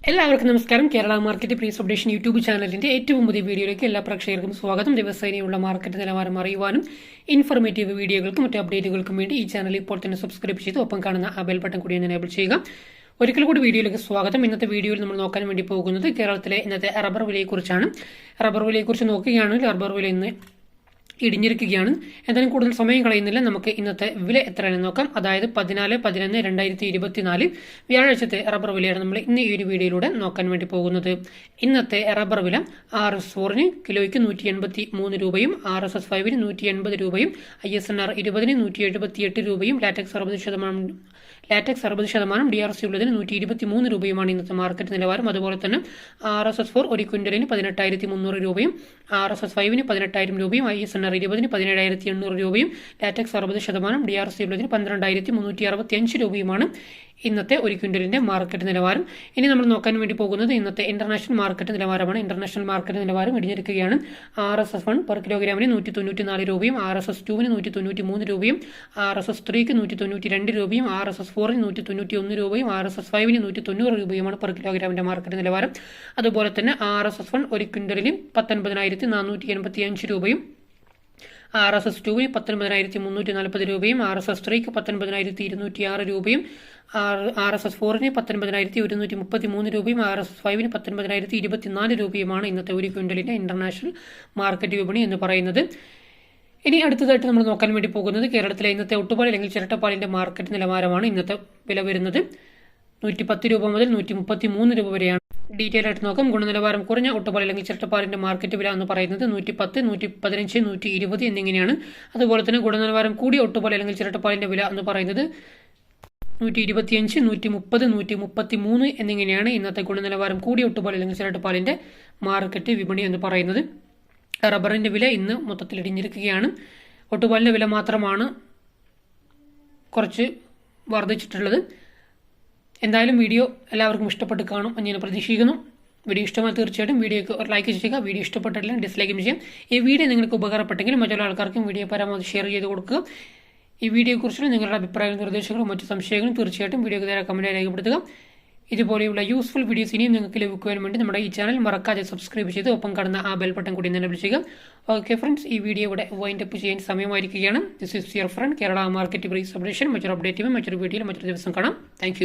എല്ലാവർക്കും നമസ്കാരം. Kerala market price updation YouTube ചാനലിന്റെ ഏറ്റവും പുതിയ വീഡിയോയിലേക്ക് എല്ലാ പ്രേക്ഷകർക്കും സ്വാഗതം. ദിവസേനയുള്ള മാർക്കറ്റ് നിലവാരം അറിയുവാനും ഇൻഫോർമേറ്റീവ് വീഡിയോകൾക്കും മറ്റു അപ്ഡേറ്റുകൾക്കും വേണ്ടി ഈ ചാനൽ ഇപ്പോൾ തന്നെ സബ്സ്ക്രൈബ് ചെയ്ത് ഒപ്പം കാണുന്ന ആ ബെൽ ബട്ടൺ കൂടി എനേബിൾ ചെയ്യുക. ഒരിക്കൽ കൂടി വീഡിയോയിലേക്ക് സ്വാഗതം. ഇന്നത്തെ വീഡിയോയിൽ നമ്മൾ നോക്കാൻ വേണ്ടി പോകുന്നത് കേരളത്തിലെ ഇന്നത്തെ റബ്ബർ വിലയെക്കുറിച്ചാണ്. റബ്ബർ വിലയെക്കുറിച്ച് നോക്കുകയാണെങ്കിൽ റബ്ബർ വില ഇന്ന് ഇടിഞ്ഞിരിക്കുകയാണ്. എന്തായാലും കൂടുതൽ സമയം കളയുന്നില്ല, നമുക്ക് ഇന്നത്തെ വില എത്രയാണെന്ന് നോക്കാം. അതായത് 14/11/2024 വ്യാഴാഴ്ചത്തെ റബ്ബർ വിലയാണ് നമ്മൾ ഇന്ന് ഈ ഒരു വീഡിയോയിലൂടെ നോക്കാൻ വേണ്ടി പോകുന്നത്. ഇന്നത്തെ റബ്ബർ വില RS4 കിലോയ്ക്ക് 183 രൂപയും, RSS5 180 രൂപയും, ISNR 20 178 രൂപയും, ലാറ്റക്സ് 60% DRC ഉള്ളതിന് 123 രൂപയുമാണ് ഇന്നത്തെ മാർക്കറ്റ് നിലവാരം. അതുപോലെ തന്നെ RSS4 ഒരു ക്വിന്റലിന് 18,300 രൂപയും, RSS5 18,000 രൂപയും, ISNR 20 17,800 രൂപയും, ലാറ്റക്സ് 60% DRC ഉള്ളതിന് 12,365 രൂപയുമാണ് ഇന്നത്തെ ഒരു ക്വിന്റലിന്റെ മാർക്കറ്റ് നിലവാരം. ഇനി നമ്മൾ നോക്കാൻ വേണ്ടി പോകുന്നത് ഇന്നത്തെ ഇന്റർനാഷണൽ മാർക്കറ്റ് നിലവാരമാണ്. ഇന്റർനാഷണൽ മാർക്കറ്റ് നിലവാരം ഇടിഞ്ഞിരിക്കുകയാണ്. RSS1 പെർ കിലോഗ്രാമിന് 194 രൂപയും, RSS2 193 രൂപയും, RSS3 192 രൂപയും, RSS4 191 രൂപയും, RSS5 190 രൂപയുമാണ് പെർ കിലോഗ്രാമിന്റെ മാർക്കറ്റ് നിലവാരം. അതുപോലെ തന്നെ RSS1 ഒരു ക്വിന്റലിന് 19,485 രൂപയും, RSS2 19,340 രൂപയും, RSS3 19,206 രൂപയും, RSS4 19,133 രൂപയും, RSS5 19,024 രൂപയുമാണ് ഇന്നത്തെ ഒരു ക്വിന്റലിന്റെ ഇന്റർനാഷണൽ മാർക്കറ്റ് വിപണി എന്ന് പറയുന്നത്. ഇനി അടുത്തതായിട്ട് നമ്മൾ നോക്കാൻ വേണ്ടി പോകുന്നത് കേരളത്തിലെ ഇന്നത്തെ ഒട്ടുപാൽ അല്ലെങ്കിൽ ചിരട്ടപ്പാലിന്റെ മാർക്കറ്റ് നിലവാരമാണ്. ഇന്നത്തെ വില വരുന്നത് 110 രൂപ മുതൽ 133 രൂപ വരെയാണ്. ഡീറ്റെയിൽ ആയിട്ട് നോക്കാം. ഗുണനിലവാരം കുറഞ്ഞ ഒട്ടുപാൽ അല്ലെങ്കിൽ ചിരട്ടപ്പാലിന്റെ മാർക്കറ്റ് വില എന്ന് പറയുന്നത് 110, 115, 120 എന്നിങ്ങനെയാണ്. അതുപോലെ തന്നെ ഗുണനിലവാരം കൂടിയ ഒട്ടുപാൽ അല്ലെങ്കിൽ ചിരട്ടപ്പാലിന്റെ വില എന്ന് പറയുന്നത് 125, 130, 133 എന്നിങ്ങനെയാണ് ഇന്നത്തെ ഗുണനിലവാരം കൂടിയ ഒട്ടുപാൽ അല്ലെങ്കിൽ ചിരട്ടപ്പാലിന്റെ മാർക്കറ്റ് വിപണി എന്ന് പറയുന്നത്. റബ്ബറിന്റെ വില ഇന്ന് മൊത്തത്തിൽ ഇടിഞ്ഞിരിക്കുകയാണ്. ഒട്ടുപാലിന്റെ വില മാത്രമാണ് കുറച്ച് വർദ്ധിച്ചിട്ടുള്ളത്. എന്തായാലും വീഡിയോ എല്ലാവർക്കും ഇഷ്ടപ്പെട്ട് കാണും എന്ന് ഞാൻ പ്രതീക്ഷിക്കുന്നു. വീഡിയോ ഇഷ്ടമായി തീർച്ചയായിട്ടും വീഡിയോക്ക് ഒരു ലൈക്ക് ചെയ്യുക. വീഡിയോ ഇഷ്ടപ്പെട്ടില്ലെങ്കിൽ ഡിസ്ലൈക്കും ചെയ്യാം. ഈ വീഡിയോ നിങ്ങൾക്ക് ഉപകാരപ്പെട്ടെങ്കിൽ മറ്റുള്ള ആൾക്കാർക്കും വീഡിയോ പരമാവധി ഷെയർ ചെയ്ത് കൊടുക്കുക. ഈ വീഡിയോയെക്കുറിച്ചുള്ള നിങ്ങളുടെ അഭിപ്രായങ്ങളും നിർദ്ദേശങ്ങളും മറ്റു സംശയങ്ങളും തീർച്ചയായിട്ടും വീഡിയോക്ക് നേരെ കമന്റായി രേഖപ്പെടുത്തുക. ഇതുപോലെയുള്ള യൂസ്ഫുൾ വീഡിയോസ് ഇനിയും നിങ്ങൾക്ക് ലഭിക്കുവാൻ വേണ്ടി നമ്മുടെ ഈ ചാനൽ മറക്കാതെ സബ്സ്ക്രൈബ് ചെയ്ത് ഒപ്പം കാണുന്ന ആ ബെൽ ബട്ടൺ കൂടി എനേബിൾ ചെയ്യുക. ഓക്കെ ഫ്രണ്ട്സ്, ഈ വീഡിയോ ഇവിടെ വൈൻഡ് അപ്പ് ചെയ്യാൻ സമയമായിരിക്കുകയാണ്. This is your friend Kerala market price updation. മറ്റൊരു അപ്ഡേറ്റും മറ്റൊരു വീഡിയോയിൽ മറ്റൊരു ദിവസം കാണാം. താങ്ക്